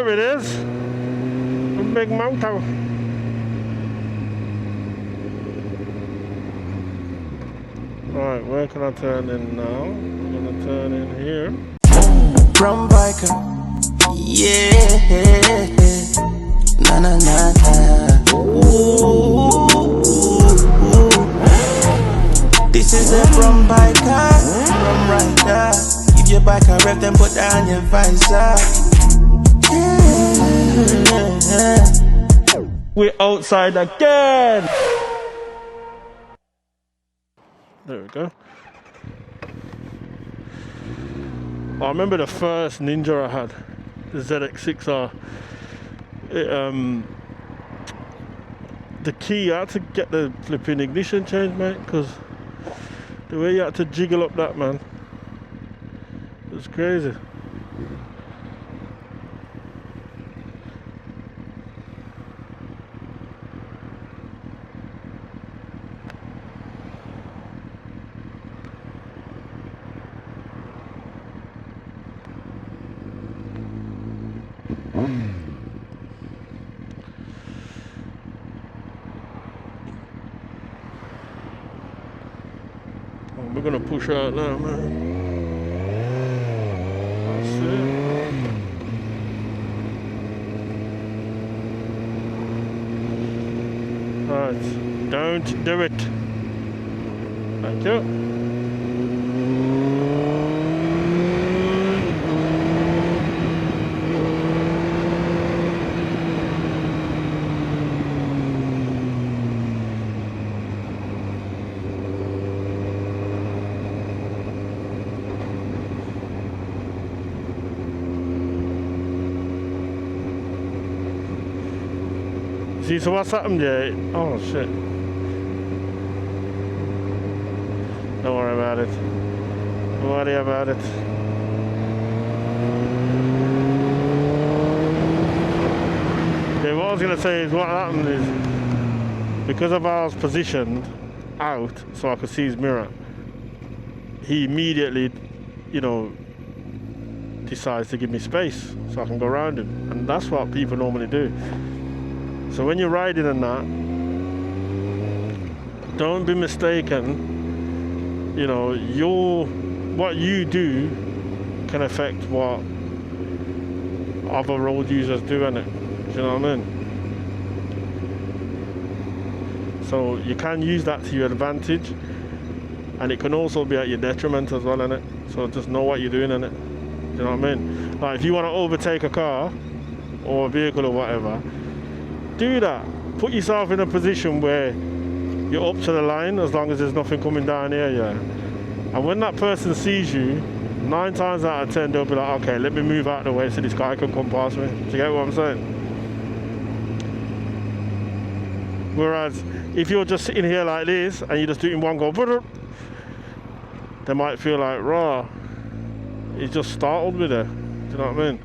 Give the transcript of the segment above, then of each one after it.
There it is. Big Moto. Right, where can I turn in now? I'm gonna turn in here. Brown biker, yeah, na na na na. Ooh, this is a brown biker, brown rider. Give your bike a rev, then put down your visor. Yeah. We're outside again. There we go. I remember the first Ninja I had, the ZX6R. The key, I had to get the flipping ignition changed, mate, because the way you had to jiggle up that, man, it was crazy. We're gonna push out now, man. That's it. Right, don't do it. Thank you. See, so what's happened here? Oh shit. Don't worry about it. Don't worry about it. Okay, what I was going to say is what happened is, because of ours positioned out so I could see his mirror, he immediately, you know, decides to give me space so I can go around him. And that's what people normally do. So when you're riding and that, don't be mistaken, you know, what you do can affect what other road users do, innit? Do you know what I mean? So you can use that to your advantage, and it can also be at your detriment as well, innit? So just know what you're doing, innit? Do you know what I mean? Like if you want to overtake a car or a vehicle or whatever, do that. Put yourself in a position where you're up to the line, as long as there's nothing coming down here, yeah. And when that person sees you, 9 times out of 10 they'll be like, okay, let me move out of the way so this guy can come past me. Do you get what I'm saying? Whereas if you're just sitting here like this and you just do it in one go, they might feel like, raw, he's just startled me there. Do you know what I mean?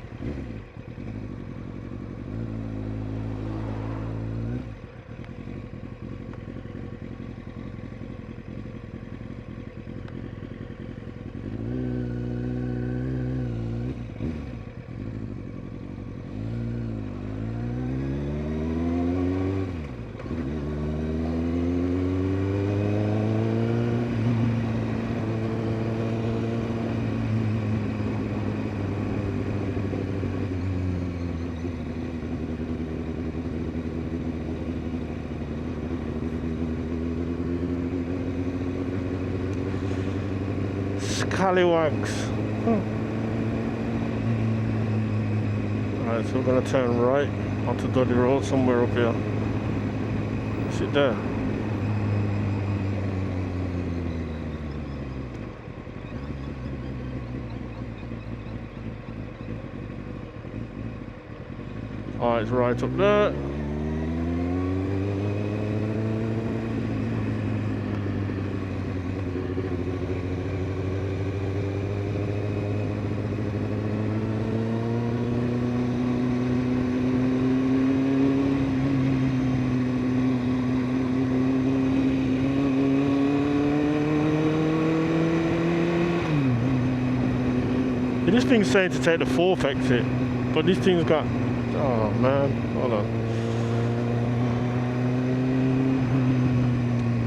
Scallywags. Alright, so we're going to turn right onto Dudley Road somewhere up here. Is it there? Alright, it's right up there. This thing's saying to take the 4th exit, but this thing's got Oh man, hold on.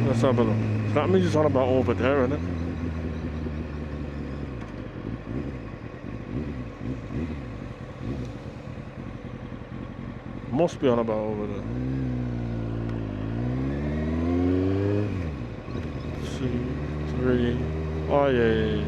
Let's have a look. So that means it's on about over there, isn't it? Must be on about over there. 2, 3. Oh yeah.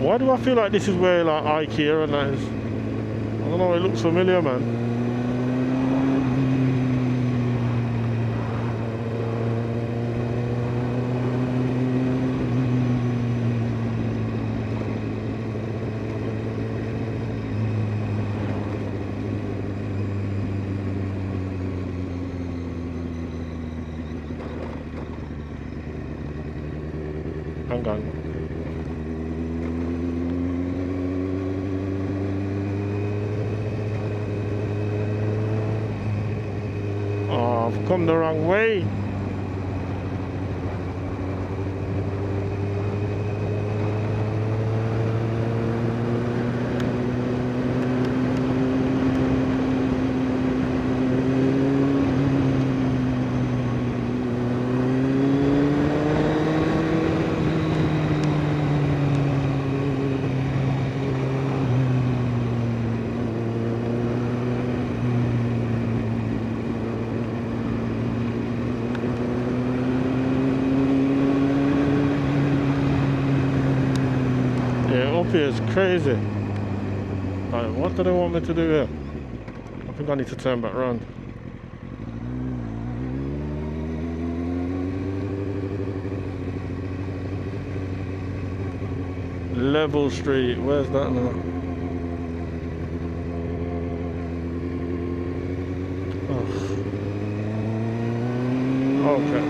Why do I feel like this is where like IKEA and that is? I don't know, it looks familiar, man. Hang on. Oh, I've come the wrong way. Here is crazy. Right, what do they want me to do here? I think I need to turn back around. Level Street, where's that now? Oh. Okay.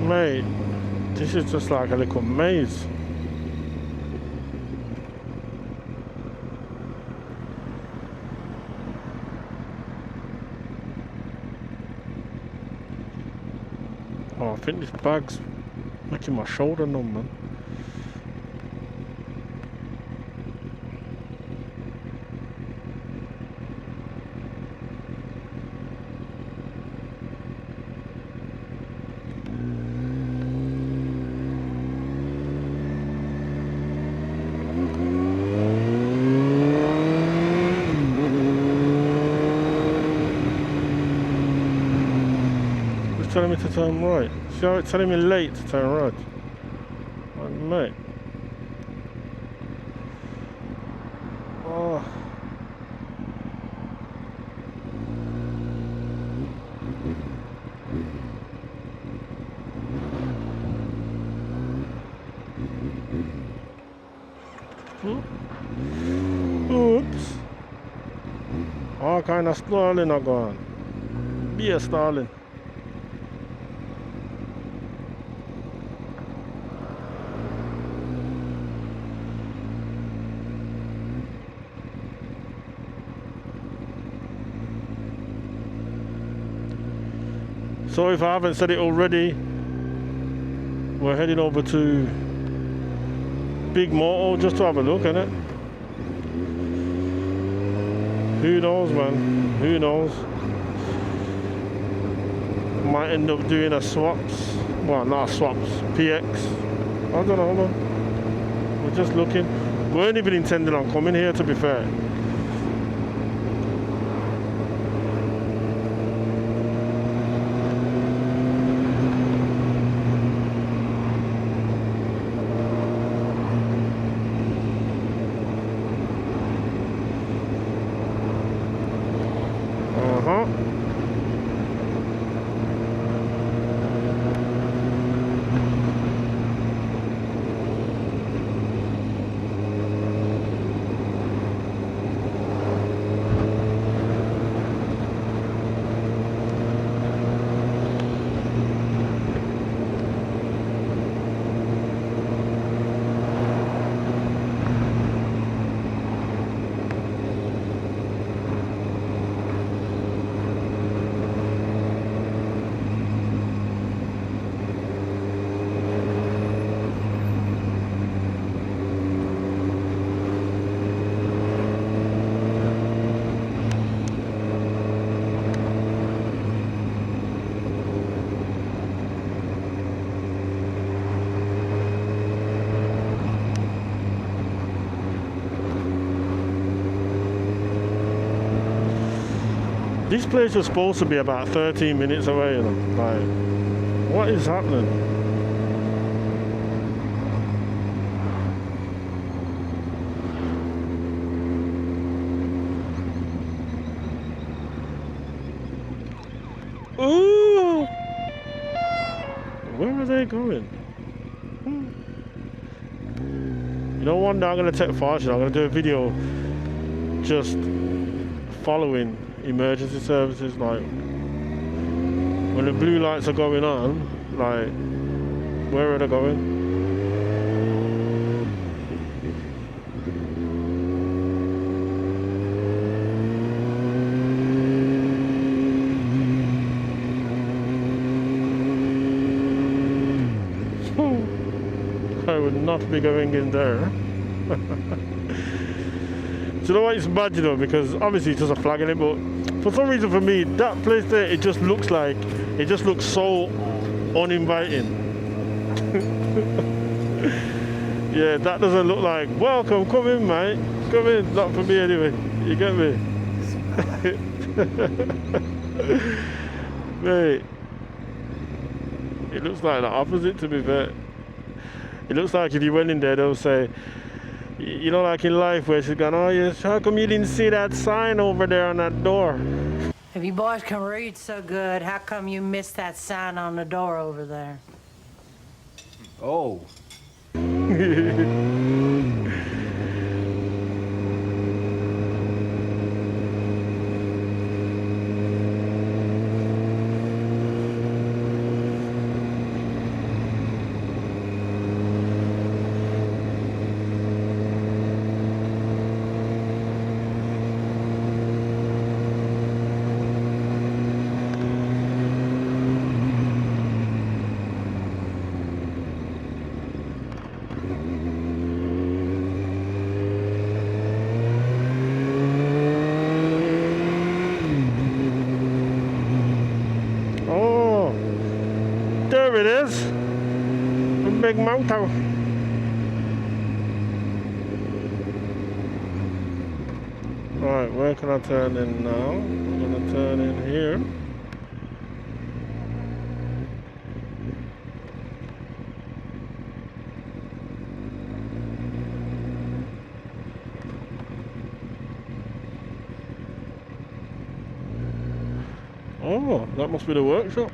Mate, this is just like a little maze. Oh, I think this bag's making my shoulder numb, man. Telling me to turn right. See how it's telling me late to turn right? Oh, mate. Oh. Hmm? Oops. All kind of stalling are gone. Be a stalling. So if I haven't said it already, we're heading over to Big Moto just to have a look, innit? Who knows, man? Who knows? Might end up doing a swaps. Well, not a swaps, PX. I don't know, man. We're just looking. We weren't even intending on coming here, to be fair. This place was supposed to be about 13 minutes away, you know. Like, what is happening? Ooh! Where are they going? You know, one day I'm going to take fortune. I'm going to do a video just following emergency services, like when the blue lights are going on, like where are they going? I would not be going in there. Do you know what, it's bad, you know, because obviously it's just a flag in it, but for some reason for me, that place there, it just looks so uninviting. Yeah, that doesn't look like, welcome, come in, mate. Come in, not for me anyway. You get me? Mate, it looks like the opposite, to be fair. It looks like if you went in there, they'll say, you know, like in life where she's going, oh yes, how come you didn't see that sign over there on that door? If you boys can read so good, how come you missed that sign on the door over there? Oh. There it is, the Big Moto. Alright, where can I turn in now? I'm going to turn in here. Oh, that must be the workshop.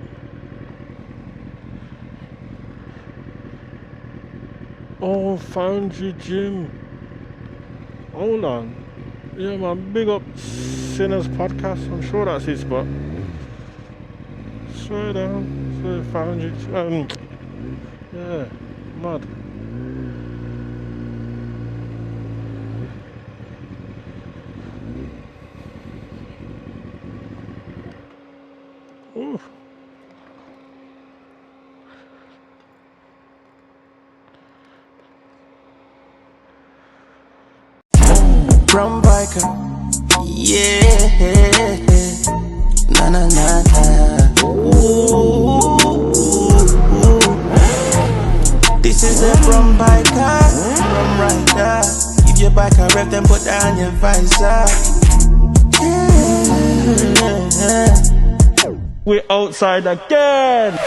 Oh, found you, Jim. Hold on. Yeah, man, big up Sinners Podcast. I'm sure that's his spot. Swear down, swear found you. Yeah, mad. Ooh. From biker, yeah. Na na na na. Ooh. This is a from biker, from rider. Give your bike a rev, then put down your visor. Yeah. We're outside again.